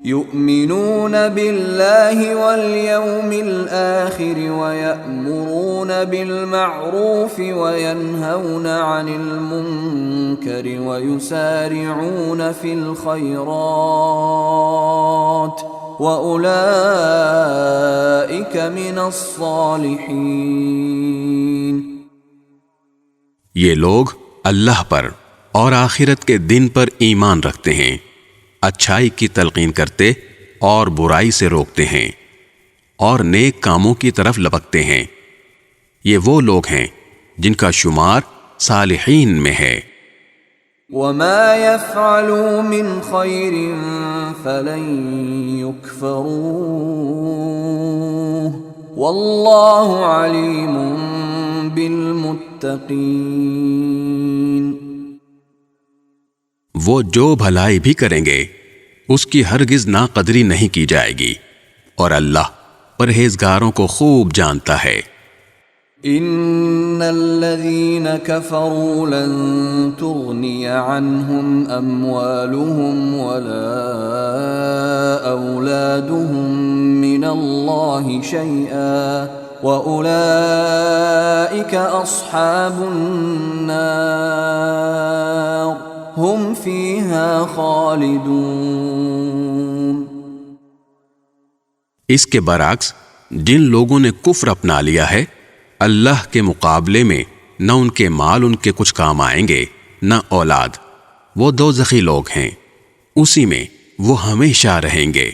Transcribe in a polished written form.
يؤمنون بالله واليوم الآخر ويأمرون بالمعروف وينهون عن المنكر ويسارعون في الخيرات وأولئك من الصالحين۔ یہ لوگ اللہ پر اور آخرت کے دن پر ایمان رکھتے ہیں، اچھائی کی تلقین کرتے اور برائی سے روکتے ہیں اور نیک کاموں کی طرف لپکتے ہیں۔ یہ وہ لوگ ہیں جن کا شمار صالحین میں ہے۔ وَمَا يَفْعَلُوا مِنْ خَيْرٍ فَلَنْ يُكْفَرُوهُ وَاللَّهُ عَلِيمٌ بِالْمُتَّقِينَ۔ وہ جو بھلائی بھی کریں گے اس کی ہرگز ناقدری نہیں کی جائے گی، اور اللہ پرہیزگاروں کو خوب جانتا ہے۔ ان الذين كفروا لن تغني عنهم اموالهم ولا اولادهم من الله شيئا واولئك اصحاب النار هم فيها خالدون۔ اس کے برعکس جن لوگوں نے کفر اپنا لیا ہے، اللہ کے مقابلے میں نہ ان کے مال ان کے کچھ کام آئیں گے نہ اولاد، وہ دوزخی لوگ ہیں، اسی میں وہ ہمیشہ رہیں گے۔